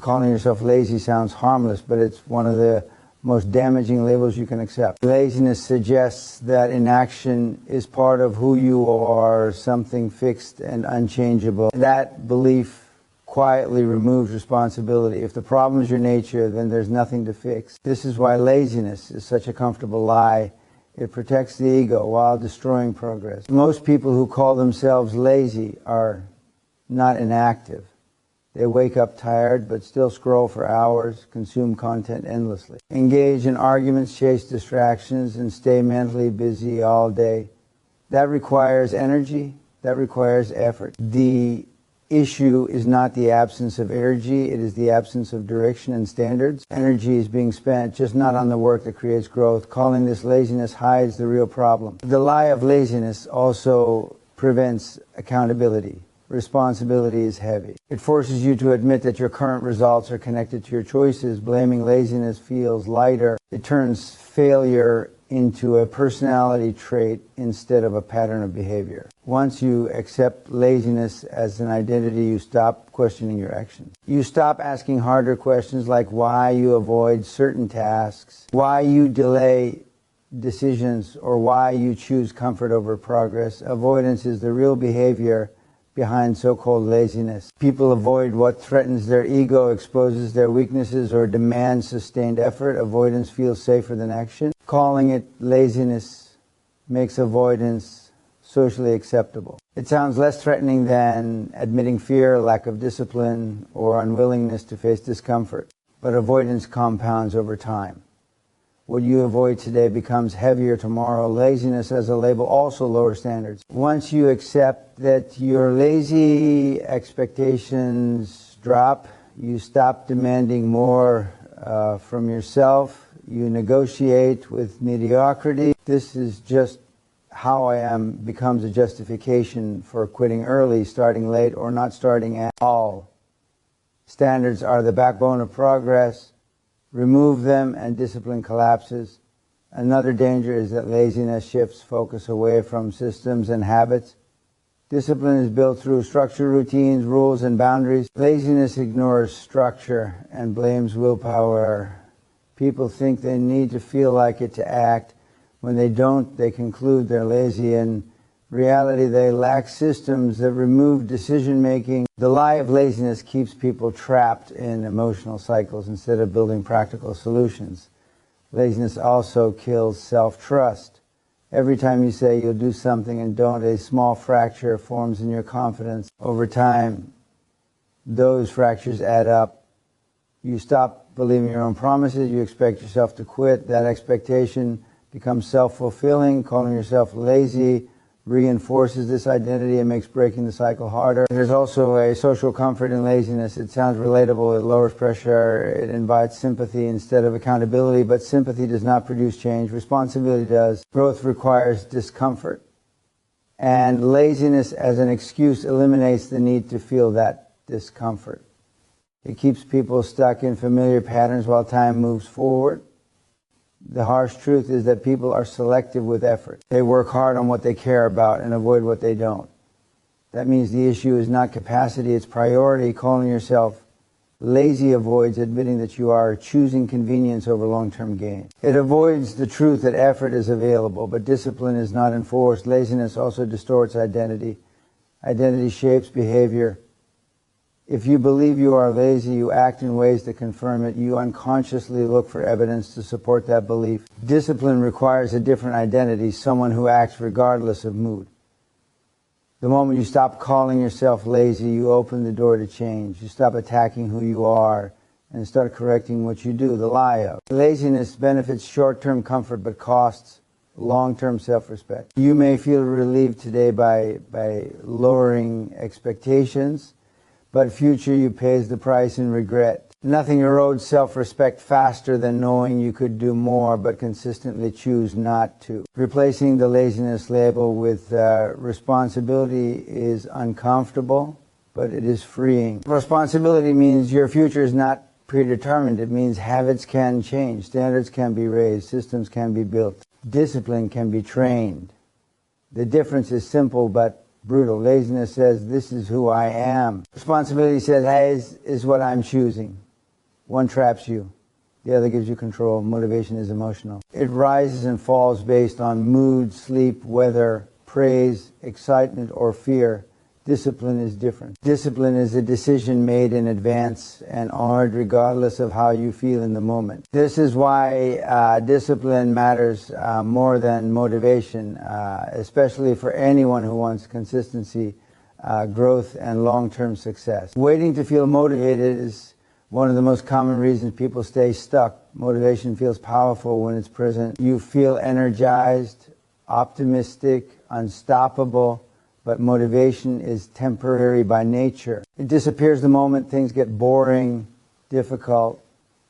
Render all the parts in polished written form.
Calling yourself lazy sounds harmless, but it's one of the most damaging labels you can accept. Laziness suggests that inaction is part of who you are, something fixed and unchangeable. That belief quietly removes responsibility. If the problem is your nature, then there's nothing to fix. This is why laziness is such a comfortable lie. It protects the ego while destroying progress. Most people who call themselves lazy are not inactive. They wake up tired but still scroll for hours, consume content endlessly, engage in arguments, chase distractions, and stay mentally busy all day. That requires energy. That requires effort. The issue is not the absence of energy, it is the absence of direction and standards. Energy is being spent just not on the work that creates growth. Calling this laziness hides the real problem. The lie of laziness also prevents accountability. Responsibility is heavy. It forces you to admit that your current results are connected to your choices. Blaming laziness feels lighter. It turns failure into a personality trait instead of a pattern of behavior. Once you accept laziness as an identity, you stop questioning your actions. You stop asking harder questions like why you avoid certain tasks, why you delay decisions, or why you choose comfort over progress. Avoidance is the real behavior behind so-called laziness. People avoid what threatens their ego, exposes their weaknesses, or demands sustained effort. Avoidance feels safer than action. Calling it laziness makes avoidance socially acceptable. It sounds less threatening than admitting fear, lack of discipline, or unwillingness to face discomfort. But avoidance compounds over time. What you avoid today becomes heavier tomorrow. Laziness as a label also lowers standards. Once you accept that you're lazy, expectations drop. You stop demanding more from yourself. You negotiate with mediocrity. This is just how I am becomes a justification for quitting early, starting late, or not starting at all. Standards are the backbone of progress. Remove them and discipline collapses. Another danger is that laziness shifts focus away from systems and habits. Discipline is built through structure, routines, rules, and boundaries. Laziness ignores structure and blames willpower. People think they need to feel like it to act. When they don't, they conclude they're lazy. In reality, they lack systems that remove decision-making. The lie of laziness keeps people trapped in emotional cycles instead of building practical solutions. Laziness also kills self-trust. Every time you say you'll do something and don't, a small fracture forms in your confidence. Over time, those fractures add up. You stop believing your own promises. You expect yourself to quit. That expectation becomes self-fulfilling. Calling yourself lazy reinforces this identity and makes breaking the cycle harder. There's also a social comfort in laziness. It sounds relatable, it lowers pressure, it invites sympathy instead of accountability, but sympathy does not produce change. Responsibility does. Growth requires discomfort. And laziness as an excuse eliminates the need to feel that discomfort. It keeps people stuck in familiar patterns while time moves forward. The harsh truth is that people are selective with effort. They work hard on what they care about and avoid what they don't. That means the issue is not capacity, it's priority. Calling yourself lazy avoids admitting that you are choosing convenience over long-term gain. It avoids the truth that effort is available, but discipline is not enforced. Laziness also distorts identity. Identity shapes behavior. If you believe you are lazy, you act in ways that confirm it. You unconsciously look for evidence to support that belief. Discipline requires a different identity, someone who acts regardless of mood. The moment you stop calling yourself lazy, you open the door to change. You stop attacking who you are and start correcting what you do, the lie of. Laziness benefits short-term comfort but costs long-term self-respect. You may feel relieved today by lowering expectations, but future you pays the price in regret. Nothing erodes self-respect faster than knowing you could do more but consistently choose not to. Replacing the laziness label with responsibility is uncomfortable, but it is freeing. Responsibility means your future is not predetermined. It means habits can change, standards can be raised, systems can be built, discipline can be trained. The difference is simple but brutal. Laziness says, this is who I am. Responsibility says, hey, is what I'm choosing. One traps you. The other gives you control. Motivation is emotional. It rises and falls based on mood, sleep, weather, praise, excitement, or fear. Discipline is different. Discipline is a decision made in advance and honored regardless of how you feel in the moment. This is why discipline matters more than motivation, especially for anyone who wants consistency, growth, and long-term success. Waiting to feel motivated is one of the most common reasons people stay stuck. Motivation feels powerful when it's present. You feel energized, optimistic, unstoppable. But motivation is temporary by nature. It disappears the moment things get boring, difficult,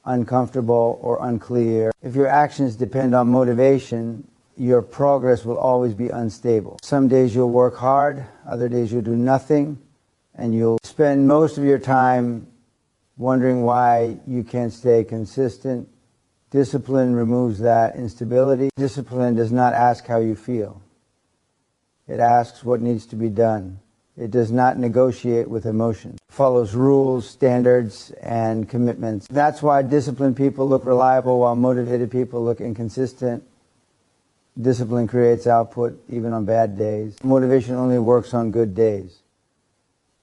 uncomfortable, or unclear. If your actions depend on motivation, your progress will always be unstable. Some days you'll work hard, other days you'll do nothing, and you'll spend most of your time wondering why you can't stay consistent. Discipline removes that instability. Discipline does not ask how you feel. It asks what needs to be done. It does not negotiate with emotion. It follows rules, standards, and commitments. That's why disciplined people look reliable while motivated people look inconsistent. Discipline creates output even on bad days. Motivation only works on good days.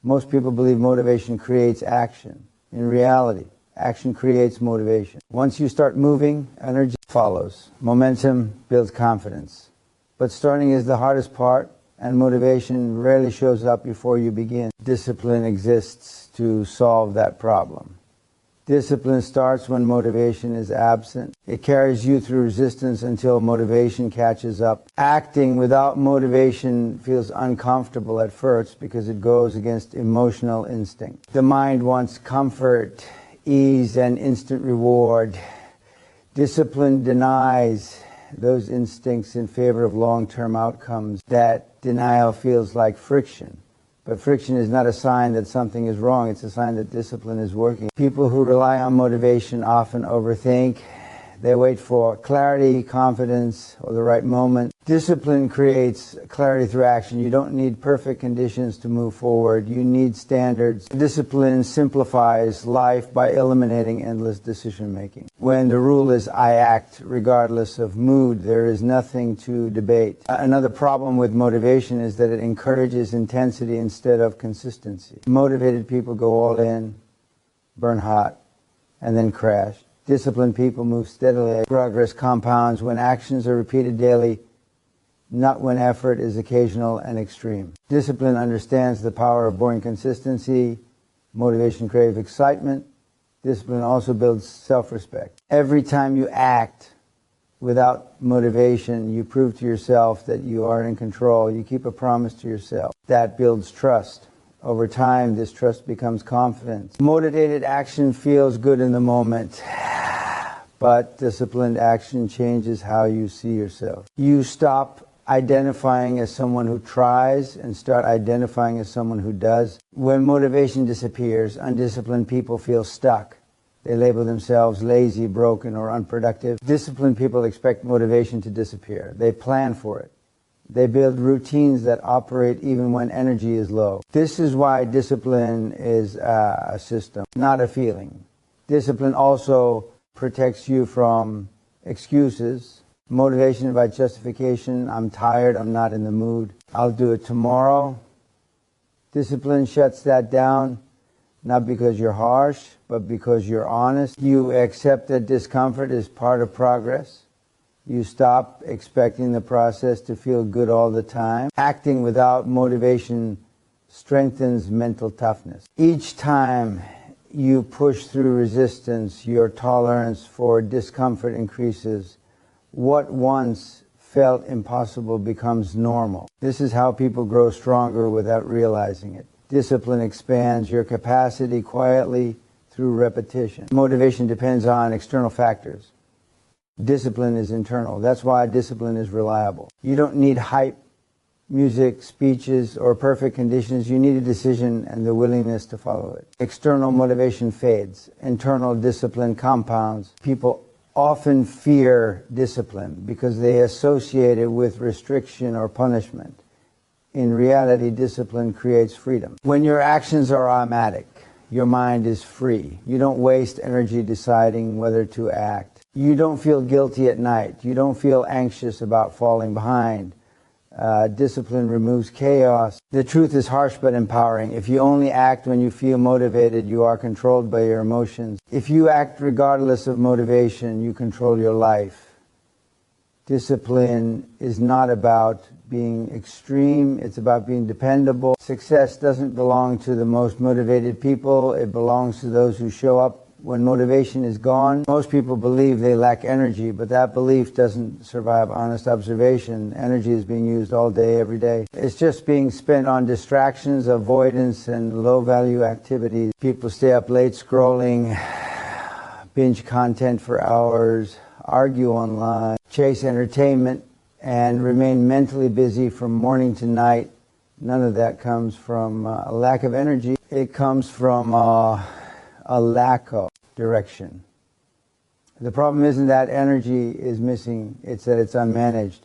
Most people believe motivation creates action. In reality, action creates motivation. Once you start moving, energy follows. Momentum builds confidence. But starting is the hardest part, and motivation rarely shows up before you begin. Discipline exists to solve that problem. Discipline starts when motivation is absent. It carries you through resistance until motivation catches up. Acting without motivation feels uncomfortable at first because it goes against emotional instinct. The mind wants comfort, ease, and instant reward. Discipline denies those instincts in favor of long-term outcomes. That denial feels like friction. But friction is not a sign that something is wrong. It's a sign that discipline is working. People who rely on motivation often overthink. They wait for clarity, confidence, or the right moment. Discipline creates clarity through action. You don't need perfect conditions to move forward. You need standards. Discipline simplifies life by eliminating endless decision-making. When the rule is I act regardless of mood, there is nothing to debate. Another problem with motivation is that it encourages intensity instead of consistency. Motivated people go all in, burn hot, and then crash. Disciplined people move steadily. Progress compounds when actions are repeated daily, not when effort is occasional and extreme. Discipline understands the power of boring consistency. Motivation craves excitement. Discipline also builds self-respect. Every time you act without motivation, you prove to yourself that you are in control. You keep a promise to yourself. That builds trust. Over time, this trust becomes confidence. Motivated action feels good in the moment, but disciplined action changes how you see yourself. You stop identifying as someone who tries and start identifying as someone who does. When motivation disappears, undisciplined people feel stuck. They label themselves lazy, broken, or unproductive. Disciplined people expect motivation to disappear. They plan for it. They build routines that operate even when energy is low. This is why discipline is a system, not a feeling. Discipline also protects you from excuses. Motivation invites justification. I'm tired. I'm not in the mood. I'll do it tomorrow. Discipline shuts that down, not because you're harsh, but because you're honest. You accept that discomfort is part of progress. You stop expecting the process to feel good all the time. Acting without motivation strengthens mental toughness. Each time you push through resistance, your tolerance for discomfort increases. What once felt impossible becomes normal. This is how people grow stronger without realizing it. Discipline expands your capacity quietly through repetition. Motivation depends on external factors. Discipline is internal. That's why discipline is reliable. You don't need hype, music, speeches, or perfect conditions. You need a decision and the willingness to follow it. External motivation fades. Internal discipline compounds. People often fear discipline because they associate it with restriction or punishment. In reality, discipline creates freedom. When your actions are automatic, Your mind is free. You don't waste energy deciding whether to act. You don't feel guilty at night. You don't feel anxious about falling behind. Discipline removes chaos. The truth is harsh but empowering. If you only act when you feel motivated, you are controlled by your emotions. If you act regardless of motivation, you control your life. Discipline is not about being extreme, it's about being dependable. Success doesn't belong to the most motivated people, it belongs to those who show up when motivation is gone. Most people believe they lack energy, but that belief doesn't survive honest observation. Energy is being used all day, every day. It's just being spent on distractions, avoidance, and low-value activities. People stay up late scrolling, binge content for hours, argue online, chase entertainment, and remain mentally busy from morning to night. None of that comes from a lack of energy. It comes from a lack of direction. The problem isn't that energy is missing, it's that it's unmanaged.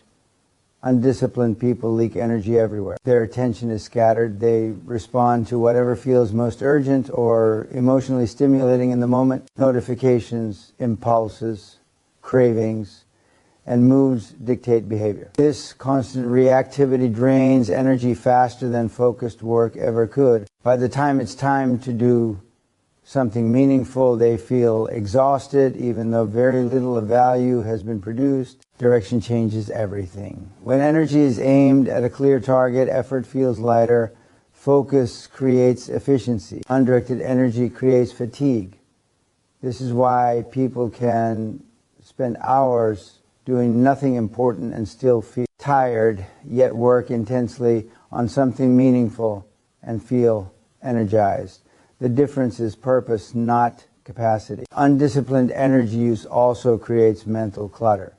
Undisciplined people leak energy everywhere. Their attention is scattered. They respond to whatever feels most urgent or emotionally stimulating in the moment. Notifications, impulses, cravings, and moods dictate behavior. This constant reactivity drains energy faster than focused work ever could. By the time it's time to do something meaningful, they feel exhausted, even though very little of value has been produced. Direction changes everything. When energy is aimed at a clear target, effort feels lighter. Focus creates efficiency. Undirected energy creates fatigue. This is why people can spend hours doing nothing important and still feel tired, yet work intensely on something meaningful and feel energized. The difference is purpose, not capacity. Undisciplined energy use also creates mental clutter.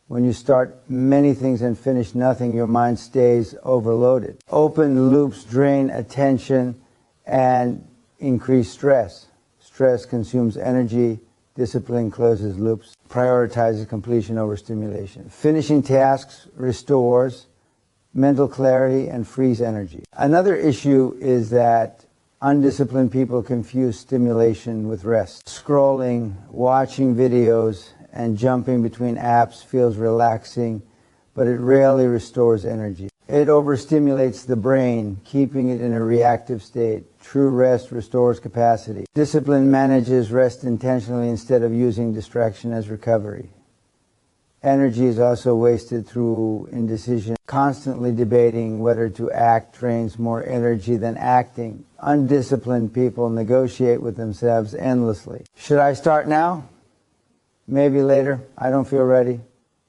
When you start many things and finish nothing, your mind stays overloaded. Open loops drain attention and increase stress. Stress consumes energy. Discipline closes loops, prioritizes completion over stimulation. Finishing tasks restores mental clarity and frees energy. Another issue is that undisciplined people confuse stimulation with rest. Scrolling, watching videos, and jumping between apps feels relaxing, but it rarely restores energy. It overstimulates the brain, keeping it in a reactive state. True rest restores capacity. Discipline manages rest intentionally instead of using distraction as recovery. Energy is also wasted through indecision. Constantly debating whether to act drains more energy than acting. Undisciplined people negotiate with themselves endlessly. Should I start now? Maybe later. I don't feel ready.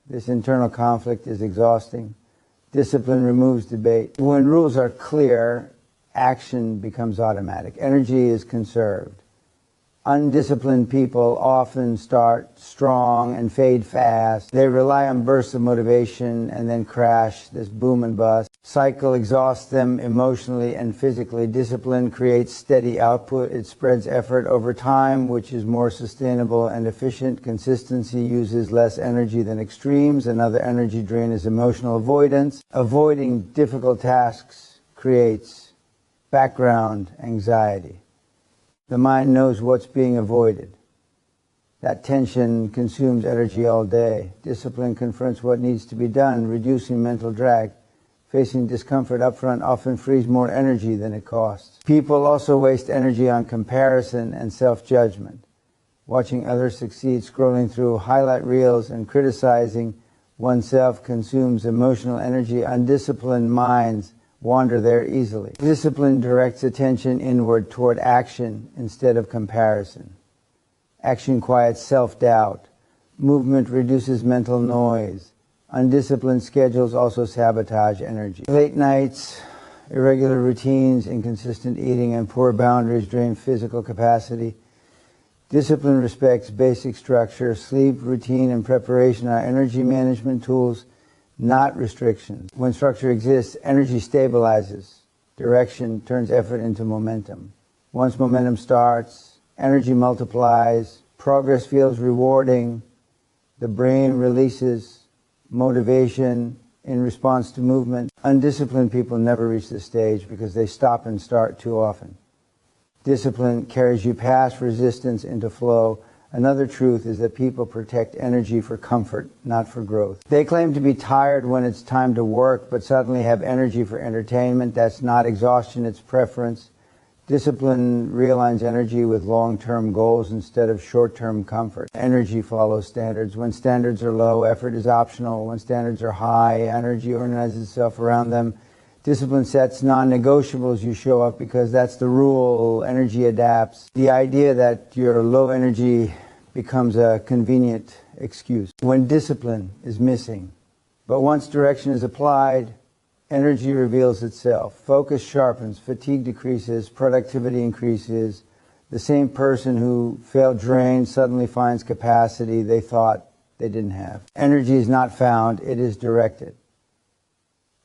This internal conflict is exhausting. Discipline removes debate. When rules are clear, action becomes automatic. Energy is conserved. Undisciplined people often start strong and fade fast. They rely on bursts of motivation and then crash, this boom and bust. Cycle exhausts them emotionally and physically. Discipline creates steady output. It spreads effort over time, which is more sustainable and efficient. Consistency uses less energy than extremes. Another energy drain is emotional avoidance. Avoiding difficult tasks creates background anxiety. The mind knows what's being avoided. That tension consumes energy all day. Discipline confronts what needs to be done, reducing mental drag. Facing discomfort up front often frees more energy than it costs. People also waste energy on comparison and self-judgment. Watching others succeed, scrolling through highlight reels, and criticizing oneself consumes emotional energy. Undisciplined minds wander there easily. Discipline directs attention inward toward action instead of comparison. Action quiets self-doubt. Movement reduces mental noise. Undisciplined schedules also sabotage energy. Late nights, irregular routines, inconsistent eating, and poor boundaries drain physical capacity. Discipline respects basic structure. Sleep, routine, and preparation are energy management tools, not restrictions. When structure exists, energy stabilizes. Direction turns effort into momentum. Once momentum starts, energy multiplies. Progress feels rewarding. The brain releases motivation in response to movement. Undisciplined people never reach this stage because they stop and start too often. Discipline carries you past resistance into flow. Another truth is that people protect energy for comfort, not for growth. They claim to be tired when it's time to work, but suddenly have energy for entertainment. That's not exhaustion, it's preference. Discipline realigns energy with long-term goals instead of short-term comfort. Energy follows standards. When standards are low, effort is optional. When standards are high, energy organizes itself around them. Discipline sets non-negotiables. You show up because that's the rule. Energy adapts. The idea that you're low energy becomes a convenient excuse when discipline is missing. But once direction is applied, energy reveals itself. Focus sharpens, fatigue decreases, productivity increases. The same person who felt drained suddenly finds capacity they thought they didn't have. Energy is not found, it is directed.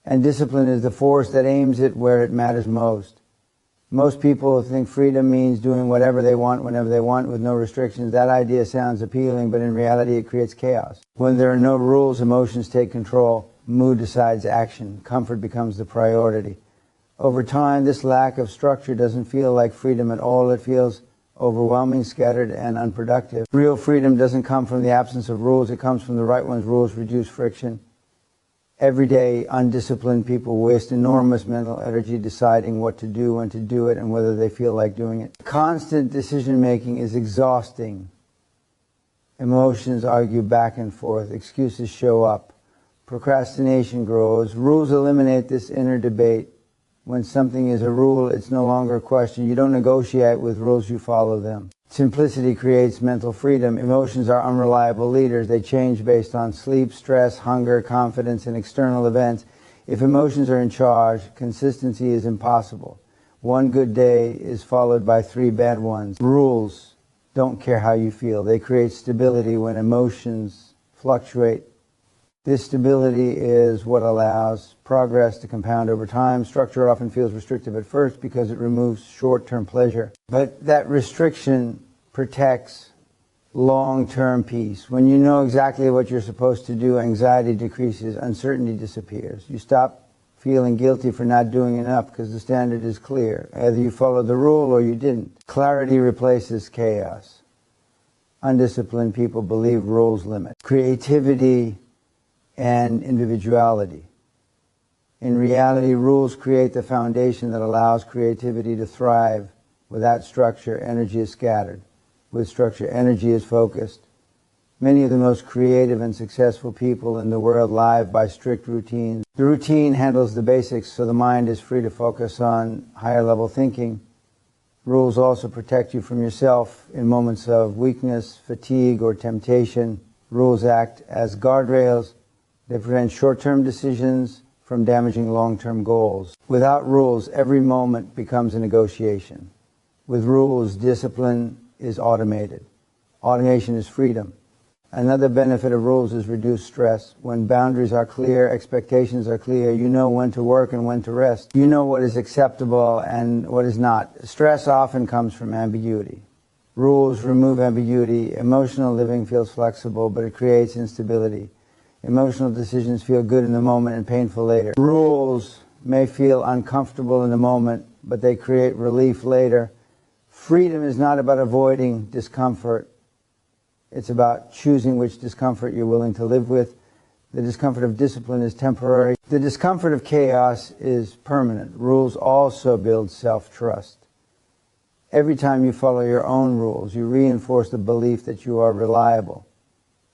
And discipline is the force that aims it where it matters most. Most people think freedom means doing whatever they want, whenever they want, with no restrictions. That idea sounds appealing, but in reality it creates chaos. When there are no rules, emotions take control. Mood decides action. Comfort becomes the priority. Over time, this lack of structure doesn't feel like freedom at all. It feels overwhelming, scattered, and unproductive. Real freedom doesn't come from the absence of rules. It comes from the right ones. Rules reduce friction. Every day, undisciplined people waste enormous mental energy deciding what to do, when to do it, and whether they feel like doing it. Constant decision-making is exhausting. Emotions argue back and forth. Excuses show up. Procrastination grows. Rules eliminate this inner debate. When something is a rule, it's no longer a question. You don't negotiate with rules, you follow them. Simplicity creates mental freedom. Emotions are unreliable leaders. They change based on sleep, stress, hunger, confidence, and external events. If emotions are in charge, consistency is impossible. One good day is followed by 3 bad ones. Rules don't care how you feel. They create stability when emotions fluctuate. This stability is what allows progress to compound over time. Structure often feels restrictive at first because it removes short-term pleasure. But that restriction protects long-term peace. When you know exactly what you're supposed to do, anxiety decreases, uncertainty disappears. You stop feeling guilty for not doing enough because the standard is clear. Either you followed the rule or you didn't. Clarity replaces chaos. Undisciplined people believe rules limit creativity and individuality. In reality, rules create the foundation that allows creativity to thrive. Without structure, energy is scattered. With structure, energy is focused. Many of the most creative and successful people in the world live by strict routines. The routine handles the basics, so the mind is free to focus on higher level thinking. Rules also protect you from yourself in moments of weakness, fatigue, or temptation. Rules act as guardrails. They prevent short-term decisions from damaging long-term goals. Without rules, every moment becomes a negotiation. With rules, discipline is automated. Automation is freedom. Another benefit of rules is reduced stress. When boundaries are clear, expectations are clear, you know when to work and when to rest. You know what is acceptable and what is not. Stress often comes from ambiguity. Rules remove ambiguity. Emotional living feels flexible, but it creates instability. Emotional decisions feel good in the moment and painful later. Rules may feel uncomfortable in the moment, but they create relief later. Freedom is not about avoiding discomfort. It's about choosing which discomfort you're willing to live with. The discomfort of discipline is temporary. The discomfort of chaos is permanent. Rules also build self-trust. Every time you follow your own rules, you reinforce the belief that you are reliable.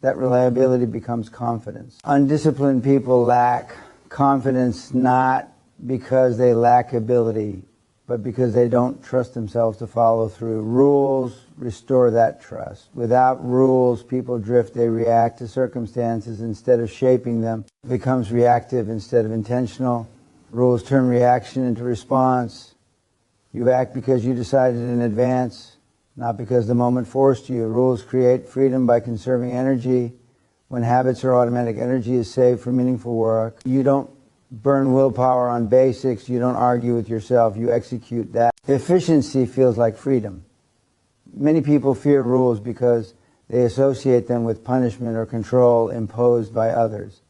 That reliability becomes confidence. Undisciplined people lack confidence not because they lack ability, but because they don't trust themselves to follow through. Rules restore that trust. Without rules, people drift. They react to circumstances instead of shaping them. It becomes reactive instead of intentional. Rules turn reaction into response. You act because you decided in advance, not because the moment forced you. Rules create freedom by conserving energy. When habits are automatic, energy is saved for meaningful work. You don't burn willpower on basics. You don't argue with yourself. You execute that. Efficiency feels like freedom. Many people fear rules because they associate them with punishment or control imposed by others.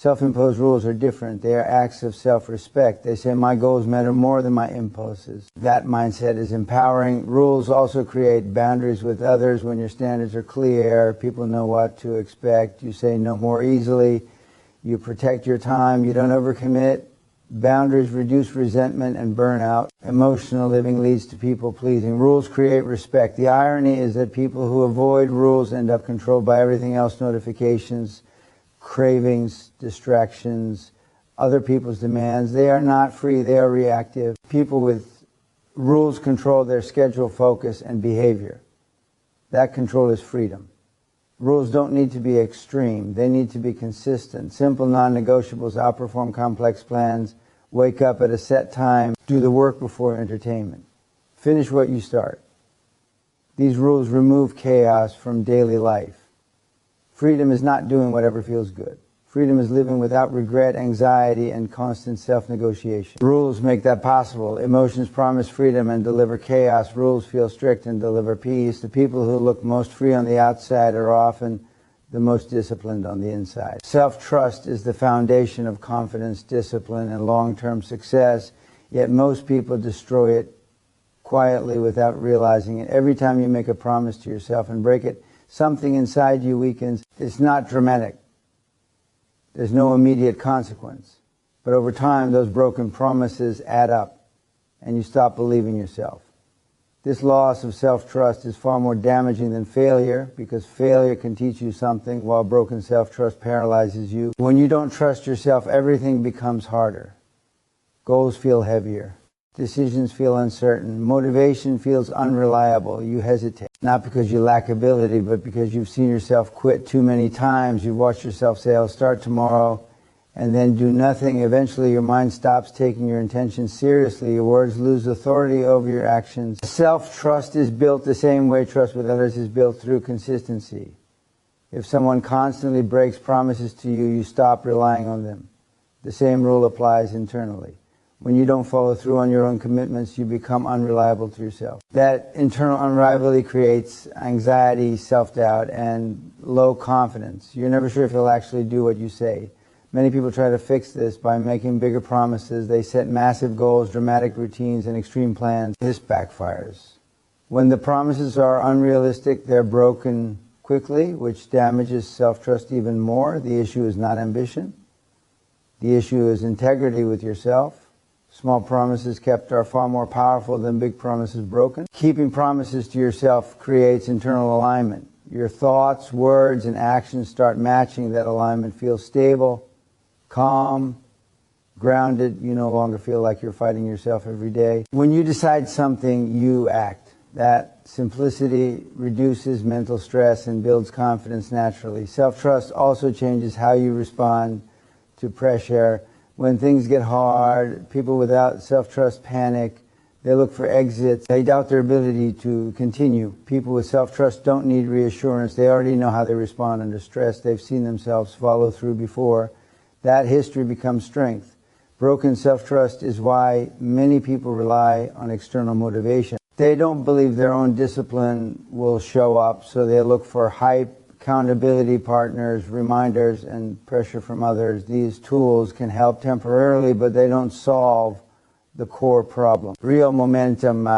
Self-imposed rules are different. They are acts of self-respect. They say my goals matter more than my impulses. That mindset is empowering. Rules also create boundaries with others. When your standards are clear, people know what to expect. You say no more easily. You protect your time. You don't overcommit. Boundaries reduce resentment and burnout. Emotional living leads to people-pleasing. Rules create respect. The irony is that people who avoid rules end up controlled by everything else: notifications, cravings, distractions, other people's demands. They are not free, they are reactive. People with rules control their schedule, focus, and behavior. That control is freedom. Rules don't need to be extreme, they need to be consistent. Simple non-negotiables outperform complex plans. Wake up at a set time, do the work before entertainment. Finish what you start. These rules remove chaos from daily life. Freedom is not doing whatever feels good. Freedom is living without regret, anxiety, and constant self-negotiation. Rules make that possible. Emotions promise freedom and deliver chaos. Rules feel strict and deliver peace. The people who look most free on the outside are often the most disciplined on the inside. Self-trust is the foundation of confidence, discipline, and long-term success, yet most people destroy it quietly without realizing it. Every time you make a promise to yourself and break it, something inside you weakens. It's not dramatic. There's no immediate consequence. But over time, those broken promises add up, and you stop believing yourself. This loss of self-trust is far more damaging than failure, because failure can teach you something, while broken self-trust paralyzes you. When you don't trust yourself, everything becomes harder. Goals feel heavier. Decisions feel uncertain. Motivation feels unreliable. You hesitate. Not because you lack ability, but because you've seen yourself quit too many times. You've watched yourself say, I'll start tomorrow, and then do nothing. Eventually your mind stops taking your intentions seriously. Your words lose authority over your actions. Self-trust is built the same way trust with others is built, through consistency. If someone constantly breaks promises to you, you stop relying on them. The same rule applies internally. When you don't follow through on your own commitments, you become unreliable to yourself. That internal unreliability creates anxiety, self-doubt, and low confidence. You're never sure if you'll actually do what you say. Many people try to fix this by making bigger promises. They set massive goals, dramatic routines, and extreme plans. This backfires. When the promises are unrealistic, they're broken quickly, which damages self-trust even more. The issue is not ambition. The issue is integrity with yourself. Small promises kept are far more powerful than big promises broken. Keeping promises to yourself creates internal alignment. Your thoughts, words, and actions start matching that alignment. Feel stable, calm, grounded. You no longer feel like you're fighting yourself every day. When you decide something, you act. That simplicity reduces mental stress and builds confidence naturally. Self-trust also changes how you respond to pressure. When things get hard, people without self-trust panic. They look for exits. They doubt their ability to continue. People with self-trust don't need reassurance. They already know how they respond under stress. They've seen themselves follow through before. That history becomes strength. Broken self-trust is why many people rely on external motivation. They don't believe their own discipline will show up, so they look for hype, accountability partners, reminders, and pressure from others. These tools can help temporarily, but they don't solve the core problem. Real momentum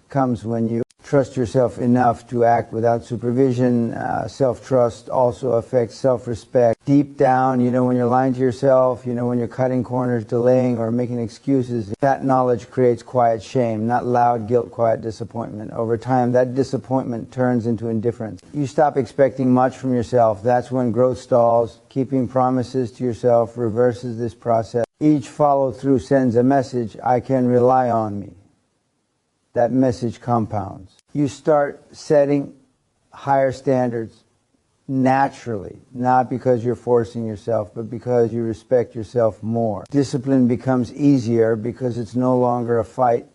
comes when you trust yourself enough to act without supervision. Self-trust also affects self-respect. Deep down, you know when you're lying to yourself, you know when you're cutting corners, delaying, or making excuses. That knowledge creates quiet shame, not loud guilt, quiet disappointment. Over time, that disappointment turns into indifference. You stop expecting much from yourself. That's when growth stalls. Keeping promises to yourself reverses this process. Each follow-through sends a message: I can rely on me. That message compounds. You start setting higher standards naturally, not because you're forcing yourself, but because you respect yourself more. Discipline becomes easier because it's no longer a fight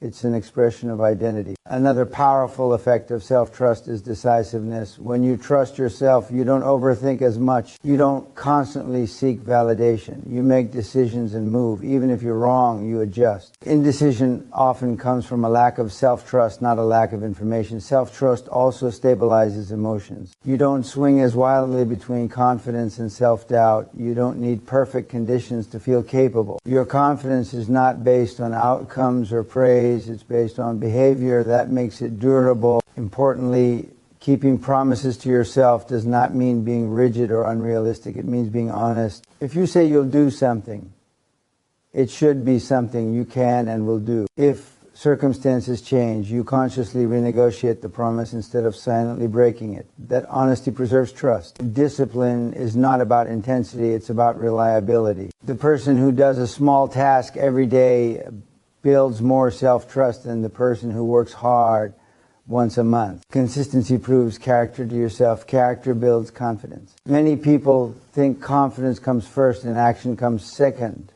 It's an expression of identity. Another powerful effect of self-trust is decisiveness. When you trust yourself, you don't overthink as much. You don't constantly seek validation. You make decisions and move. Even if you're wrong, you adjust. Indecision often comes from a lack of self-trust, not a lack of information. Self-trust also stabilizes emotions. You don't swing as wildly between confidence and self-doubt. You don't need perfect conditions to feel capable. Your confidence is not based on outcomes or praise. It's based on behavior that makes it durable. Importantly, keeping promises to yourself does not mean being rigid or unrealistic. It means being honest. If you say you'll do something, it should be something you can and will do. If circumstances change, you consciously renegotiate the promise instead of silently breaking it. That honesty preserves trust. Discipline is not about intensity, it's about reliability. The person who does a small task every day builds more self-trust than the person who works hard once a month. Consistency proves character to yourself. Character builds confidence. Many people think confidence comes first and action comes second.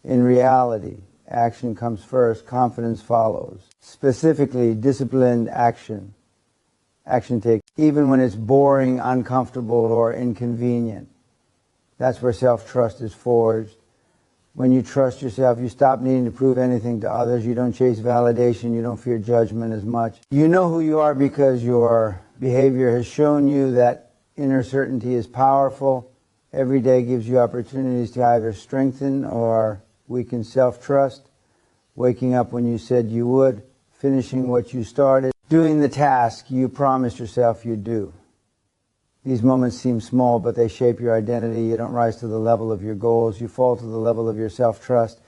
In reality, action comes first, confidence follows. Specifically, disciplined action. Action takes, even when it's boring, uncomfortable, or inconvenient. That's where self-trust is forged. When you trust yourself, you stop needing to prove anything to others. You don't chase validation. You don't fear judgment as much. You know who you are because your behavior has shown you that inner certainty is powerful. Every day gives you opportunities to either strengthen or weaken self-trust. Waking up when you said you would. Finishing what you started. Doing the task you promised yourself you'd do. These moments seem small, but they shape your identity. You don't rise to the level of your goals. You fall to the level of your self-trust.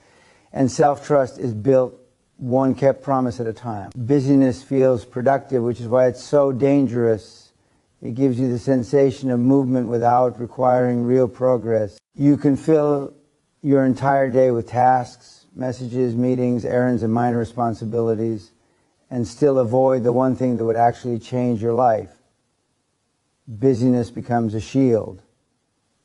And self-trust is built one kept promise at a time. Busyness feels productive, which is why it's so dangerous. It gives you the sensation of movement without requiring real progress. You can fill your entire day with tasks, messages, meetings, errands, and minor responsibilities, and still avoid the one thing that would actually change your life. Busyness becomes a shield.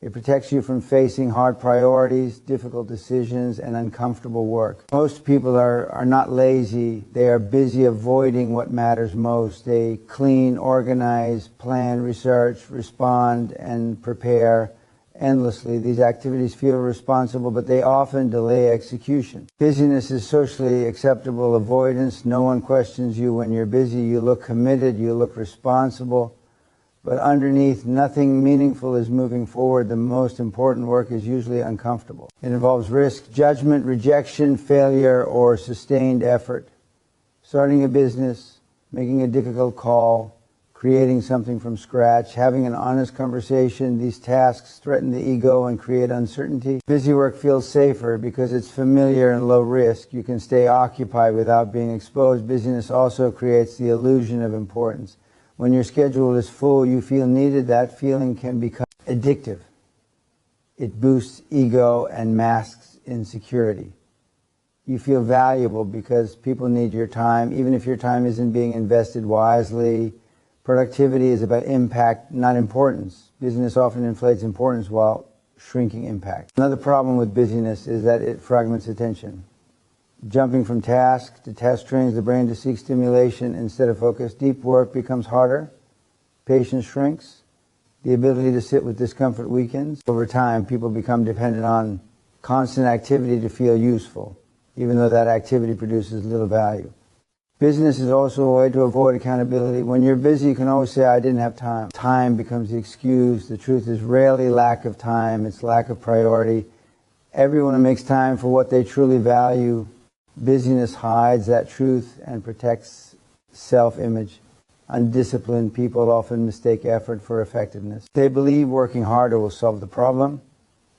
It protects you from facing hard priorities, difficult decisions, and uncomfortable work. Most people are not lazy. They are busy avoiding what matters most. They clean, organize, plan, research, respond, and prepare endlessly. These activities feel responsible, but they often delay execution. Busyness is socially acceptable avoidance. No one questions you when you're busy. You look committed. You look responsible. But underneath, nothing meaningful is moving forward. The most important work is usually uncomfortable. It involves risk, judgment, rejection, failure, or sustained effort. Starting a business, making a difficult call, creating something from scratch, having an honest conversation. These tasks threaten the ego and create uncertainty. Busy work feels safer because it's familiar and low risk. You can stay occupied without being exposed. Busyness also creates the illusion of importance. When your schedule is full, you feel needed. That feeling can become addictive. It boosts ego and masks insecurity. You feel valuable because people need your time, even if your time isn't being invested wisely. Productivity is about impact, not importance. Business often inflates importance while shrinking impact. Another problem with busyness is that it fragments attention. Jumping from task to task trains the brain to seek stimulation instead of focus. Deep work becomes harder. Patience shrinks. The ability to sit with discomfort weakens. Over time, people become dependent on constant activity to feel useful, even though that activity produces little value. Business is also a way to avoid accountability. When you're busy, you can always say, I didn't have time. Time becomes the excuse. The truth is rarely lack of time. It's lack of priority. Everyone makes time for what they truly value. Busyness hides that truth and protects self-image. Undisciplined people often mistake effort for effectiveness. They believe working harder will solve the problem,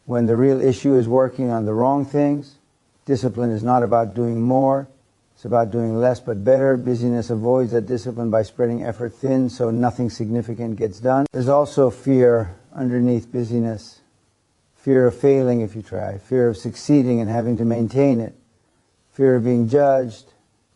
when the real issue is working on the wrong things. Discipline is not about doing more, it's about doing less but better. Busyness avoids that discipline by spreading effort thin so nothing significant gets done. There's also fear underneath busyness. Fear of failing if you try, fear of succeeding and having to maintain it. Fear of being judged,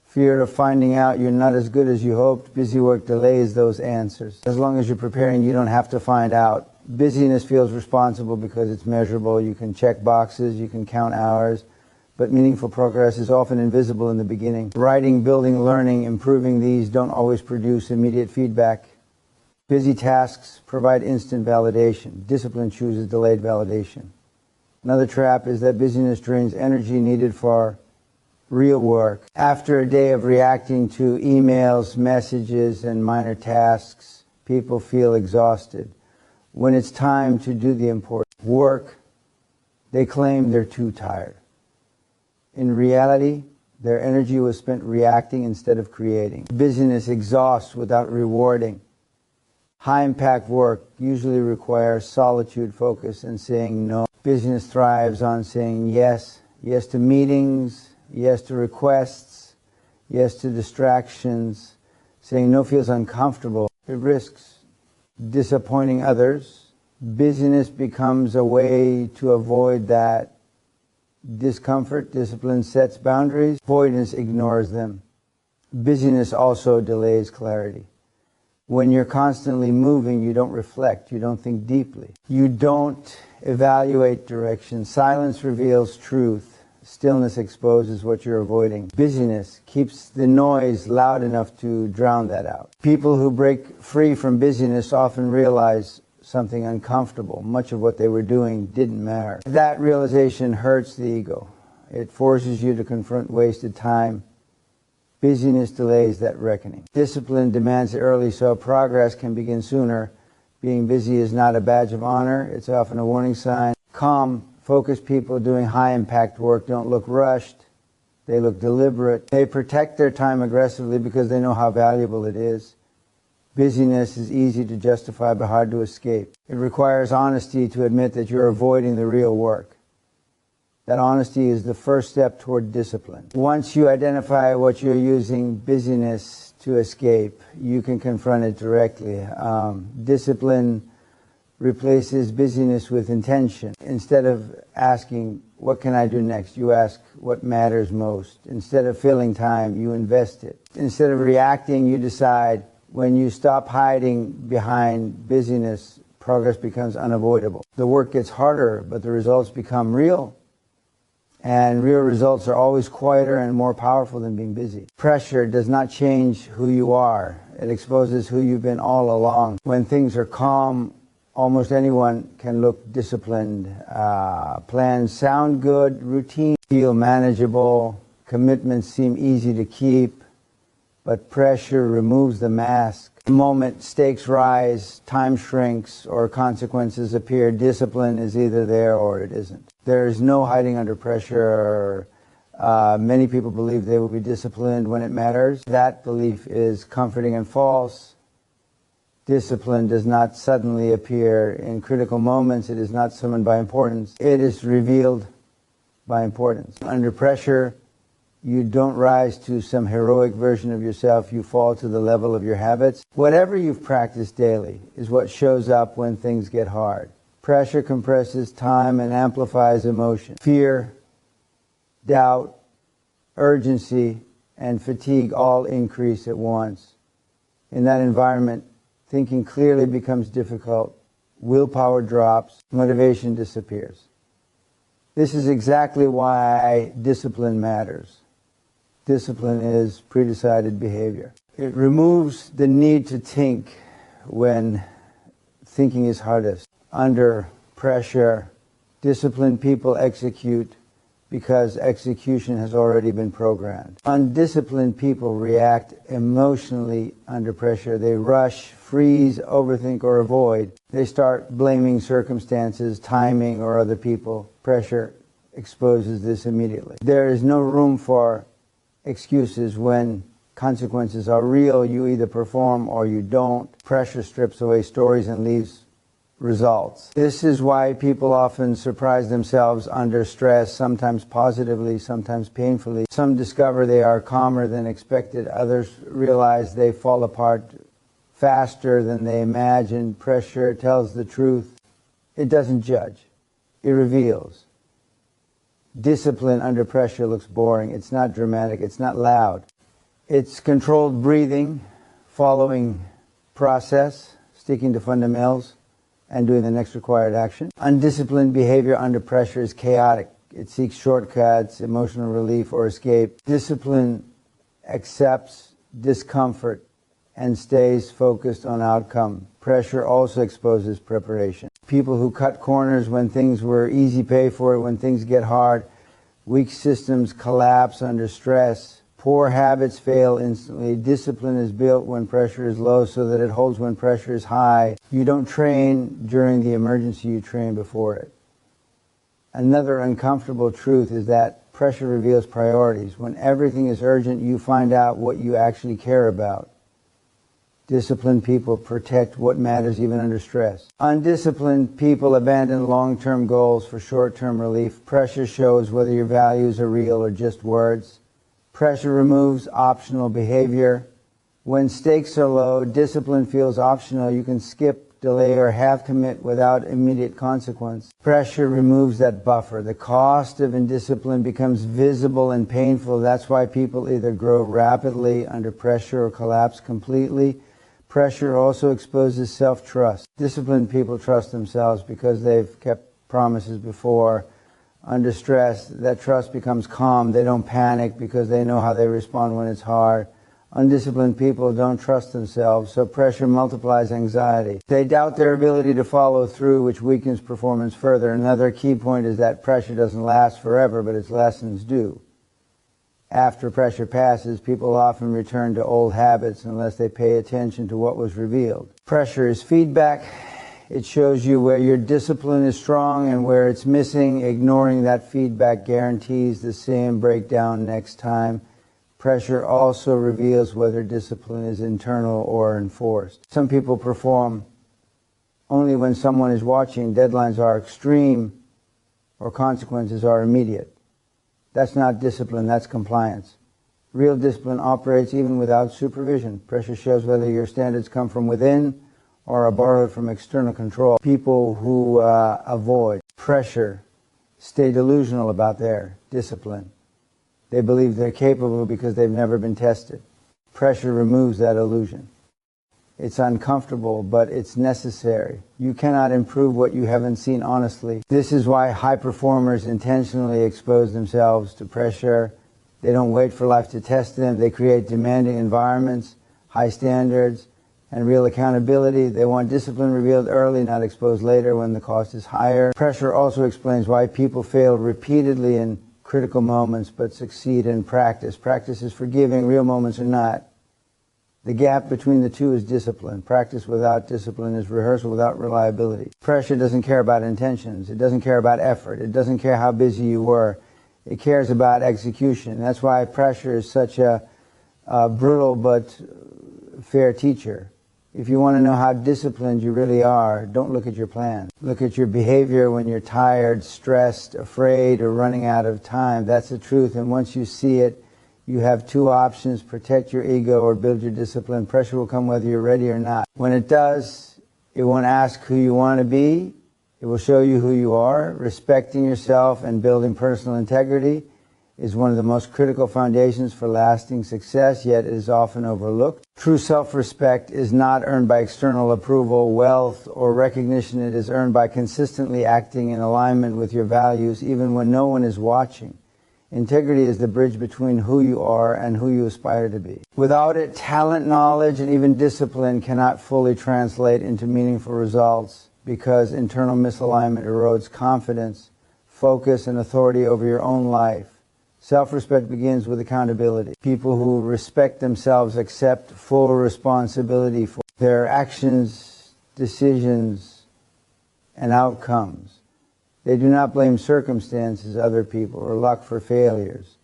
fear of finding out you're not as good as you hoped. Busy work delays those answers. As long as you're preparing, you don't have to find out. Busyness feels responsible because it's measurable. You can check boxes, you can count hours. but meaningful progress is often invisible in the beginning. Writing, building, learning, improving these don't always produce immediate feedback. Busy tasks provide instant validation. Discipline chooses delayed validation. Another trap is that busyness drains energy needed for real work. After a day of reacting to emails, messages, and minor tasks, people feel exhausted. When it's time to do the important work, they claim they're too tired. In reality, their energy was spent reacting instead of creating. Busyness exhausts without rewarding. High-impact work usually requires solitude, focus, and saying no. Business thrives on saying yes. Yes to meetings, yes to requests, yes to distractions. Saying no feels uncomfortable. It risks disappointing others. Busyness becomes a way to avoid that discomfort. Discipline sets boundaries. Avoidance ignores them. Busyness also delays clarity. When you're constantly moving, you don't reflect, you don't think deeply. You don't evaluate direction. Silence reveals truth. Stillness exposes what you're avoiding. Busyness keeps the noise loud enough to drown that out. People who break free from busyness often realize something uncomfortable. Much of what they were doing didn't matter. That realization hurts the ego. It forces you to confront wasted time. Busyness delays that reckoning. Discipline demands it early so progress can begin sooner. Being busy is not a badge of honor. It's often a warning sign. Calm, focused people doing high-impact work don't look rushed. They look deliberate. They protect their time aggressively because they know how valuable it is. Busyness is easy to justify but hard to escape. It requires honesty to admit that you're avoiding the real work. That honesty is the first step toward discipline. Once you identify what you're using busyness to escape, you can confront it directly. Discipline replaces busyness with intention. Instead of asking, what can I do next? You ask, what matters most? Instead of filling time, you invest it. Instead of reacting, you decide. When you stop hiding behind busyness, progress becomes unavoidable. The work gets harder, but the results become real. And real results are always quieter and more powerful than being busy. Pressure does not change who you are. It exposes who you've been all along. When things are calm, almost anyone can look disciplined. Plans sound good, routines feel manageable, commitments seem easy to keep, but pressure removes the mask. The moment stakes rise, time shrinks, or consequences appear, discipline is either there or it isn't. There is no hiding under pressure. Many people believe they will be disciplined when it matters. That belief is comforting and false. Discipline does not suddenly appear in critical moments. It is not summoned by importance. It is revealed by importance. Under pressure, you don't rise to some heroic version of yourself. You fall to the level of your habits. Whatever you've practiced daily is what shows up when things get hard. Pressure compresses time and amplifies emotion. Fear, doubt, urgency, and fatigue all increase at once. In that environment, thinking clearly becomes difficult. Willpower drops. Motivation disappears. This is exactly why discipline matters. Discipline is pre-decided behavior. It removes the need to think when thinking is hardest. Under pressure, disciplined people execute because execution has already been programmed. Undisciplined people react emotionally under pressure. They rush, freeze, overthink, or avoid. They start blaming circumstances, timing, or other people. Pressure exposes this immediately. There is no room for excuses when consequences are real. You either perform or you don't. Pressure strips away stories and leaves results. This is why people often surprise themselves under stress, sometimes positively, sometimes painfully. Some discover they are calmer than expected. Others realize they fall apart faster than they imagined. Pressure tells the truth. It doesn't judge. It reveals. Discipline under pressure looks boring. It's not dramatic. It's not loud. It's controlled breathing, following process, sticking to fundamentals, and doing the next required action. Undisciplined behavior under pressure is chaotic. It seeks shortcuts, emotional relief, or escape. Discipline accepts discomfort and stays focused on outcome. Pressure also exposes preparation. People who cut corners when things were easy pay for it. When things get hard, weak systems collapse under stress. Poor habits fail instantly. Discipline is built when pressure is low so that it holds when pressure is high. You don't train during the emergency, you train before it. Another uncomfortable truth is that pressure reveals priorities. When everything is urgent, you find out what you actually care about. Disciplined people protect what matters even under stress. Undisciplined people abandon long-term goals for short-term relief. Pressure shows whether your values are real or just words. Pressure removes optional behavior. When stakes are low, discipline feels optional. You can skip, delay, or half commit without immediate consequence. Pressure removes that buffer. The cost of indiscipline becomes visible and painful. That's why people either grow rapidly under pressure or collapse completely. Pressure also exposes self-trust. Disciplined people trust themselves because they've kept promises before. Under stress, that trust becomes calm. They don't panic because they know how they respond when it's hard. Undisciplined people don't trust themselves, so pressure multiplies anxiety. They doubt their ability to follow through, which weakens performance further. Another key point is that pressure doesn't last forever, but its lessons do. After pressure passes, people often return to old habits unless they pay attention to what was revealed. Pressure is feedback. It shows you where your discipline is strong and where it's missing. Ignoring that feedback guarantees the same breakdown next time. Pressure also reveals whether discipline is internal or enforced. Some people perform only when someone is watching. Deadlines are extreme or consequences are immediate. That's not discipline, that's compliance. Real discipline operates even without supervision. Pressure shows whether your standards come from within or are borrowed from external control. People who avoid pressure stay delusional about their discipline. They believe they're capable because they've never been tested. Pressure removes that illusion. It's uncomfortable, but it's necessary. You cannot improve what you haven't seen honestly. This is why high performers intentionally expose themselves to pressure. They don't wait for life to test them. They create demanding environments, high standards, and real accountability. They want discipline revealed early, not exposed later when the cost is higher. Pressure also explains why people fail repeatedly in critical moments but succeed in practice. Practice is forgiving, real moments are not. The gap between the two is discipline. Practice without discipline is rehearsal without reliability. Pressure doesn't care about intentions. It doesn't care about effort. It doesn't care how busy you were. It cares about execution. That's why pressure is such a brutal but fair teacher. If you want to know how disciplined you really are, don't look at your plan. Look at your behavior when you're tired, stressed, afraid, or running out of time. That's the truth, and once you see it, you have two options: protect your ego or build your discipline. Pressure will come whether you're ready or not. When it does, it won't ask who you want to be. It will show you who you are. Respecting yourself and building personal integrity is one of the most critical foundations for lasting success, yet it is often overlooked. True self-respect is not earned by external approval, wealth, or recognition. It is earned by consistently acting in alignment with your values, even when no one is watching. Integrity is the bridge between who you are and who you aspire to be. Without it, talent, knowledge, and even discipline cannot fully translate into meaningful results because internal misalignment erodes confidence, focus, and authority over your own life. Self-respect begins with accountability. People who respect themselves accept full responsibility for their actions, decisions, and outcomes. They do not blame circumstances, other people, or luck for failures.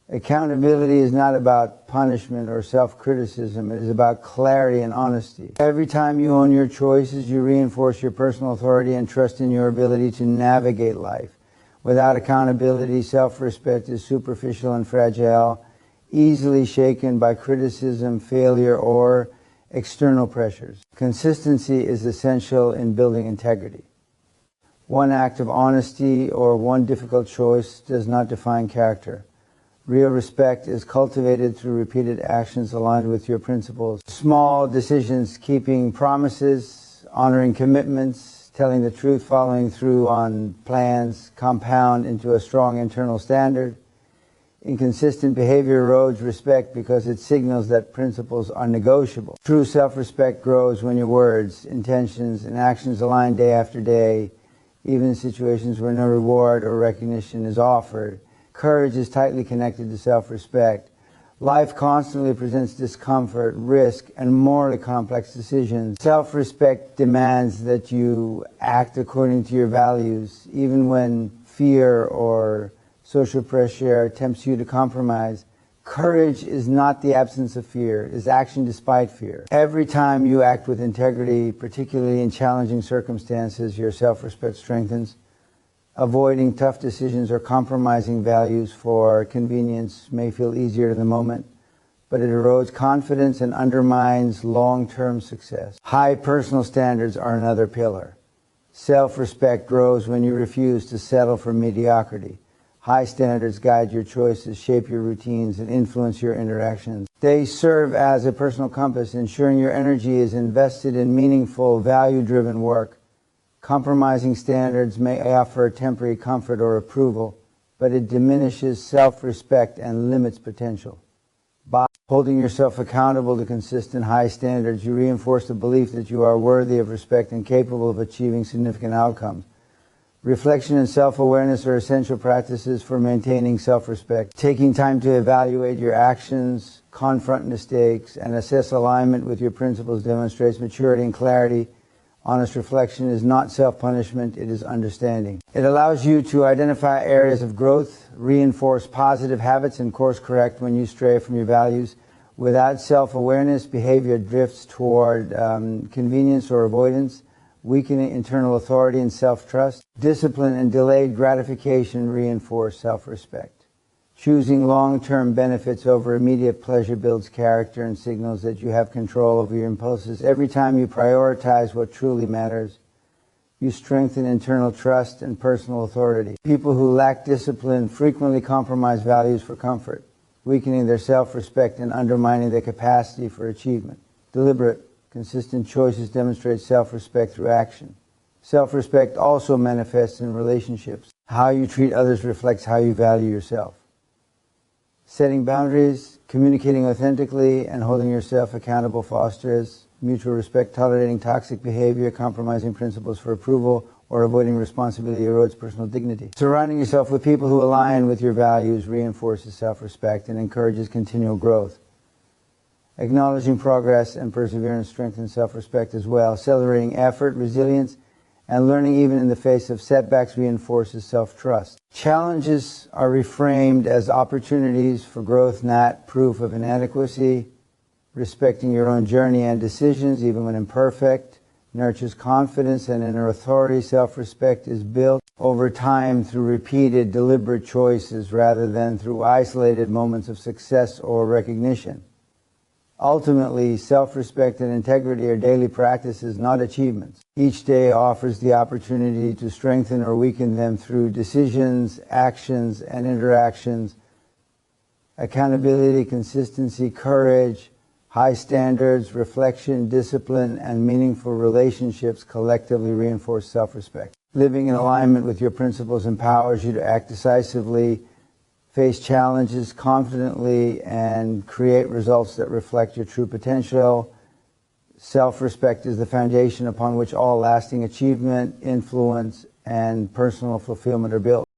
Accountability is not about punishment or self-criticism. It is about clarity and honesty. Every time you own your choices, you reinforce your personal authority and trust in your ability to navigate life. Without accountability, self-respect is superficial and fragile, easily shaken by criticism, failure, or external pressures. Consistency is essential in building integrity. One act of honesty or one difficult choice does not define character. Real respect is cultivated through repeated actions aligned with your principles. Small decisions, keeping promises, honoring commitments, Telling the truth, following through on plans, compound into a strong internal standard. Inconsistent behavior erodes respect because it signals that principles are negotiable. True self-respect grows when your words, intentions, and actions align day after day, even in situations where no reward or recognition is offered. Courage is tightly connected to self-respect. Life constantly presents discomfort, risk, and morally complex decisions. Self-respect demands that you act according to your values, even when fear or social pressure tempts you to compromise. Courage is not the absence of fear, it is action despite fear. Every time you act with integrity, particularly in challenging circumstances, your self-respect strengthens. Avoiding tough decisions or compromising values for convenience may feel easier in the moment, but it erodes confidence and undermines long-term success. High personal standards are another pillar. Self-respect grows when you refuse to settle for mediocrity. High standards guide your choices, shape your routines, and influence your interactions. They serve as a personal compass, ensuring your energy is invested in meaningful, value-driven work. Compromising standards may offer temporary comfort or approval, but it diminishes self-respect and limits potential. By holding yourself accountable to consistent high standards, you reinforce the belief that you are worthy of respect and capable of achieving significant outcomes. Reflection and self-awareness are essential practices for maintaining self-respect. Taking time to evaluate your actions, confront mistakes, and assess alignment with your principles demonstrates maturity and clarity. Honest reflection is not self-punishment, it is understanding. It allows you to identify areas of growth, reinforce positive habits, and course correct when you stray from your values. Without self-awareness, behavior drifts toward convenience or avoidance, weakening internal authority and self-trust. Discipline and delayed gratification reinforce self-respect. Choosing long-term benefits over immediate pleasure builds character and signals that you have control over your impulses. Every time you prioritize what truly matters, you strengthen internal trust and personal authority. People who lack discipline frequently compromise values for comfort, weakening their self-respect and undermining their capacity for achievement. Deliberate, consistent choices demonstrate self-respect through action. Self-respect also manifests in relationships. How you treat others reflects how you value yourself. Setting boundaries, communicating authentically, and holding yourself accountable fosters mutual respect. Tolerating toxic behavior, compromising principles for approval, or avoiding responsibility erodes personal dignity. Surrounding yourself with people who align with your values reinforces self-respect and encourages continual growth. Acknowledging progress and perseverance strengthens self-respect as well. Celebrating effort, resilience, and learning even in the face of setbacks reinforces self-trust. Challenges are reframed as opportunities for growth, not proof of inadequacy. Respecting your own journey and decisions, even when imperfect, nurtures confidence and inner authority. Self-respect is built over time through repeated, deliberate choices rather than through isolated moments of success or recognition. Ultimately, self-respect and integrity are daily practices, not achievements. Each day offers the opportunity to strengthen or weaken them through decisions, actions, and interactions. Accountability, consistency, courage, high standards, reflection, discipline, and meaningful relationships collectively reinforce self-respect. Living in alignment with your principles empowers you to act decisively, face challenges confidently, and create results that reflect your true potential. Self-respect is the foundation upon which all lasting achievement, influence, and personal fulfillment are built.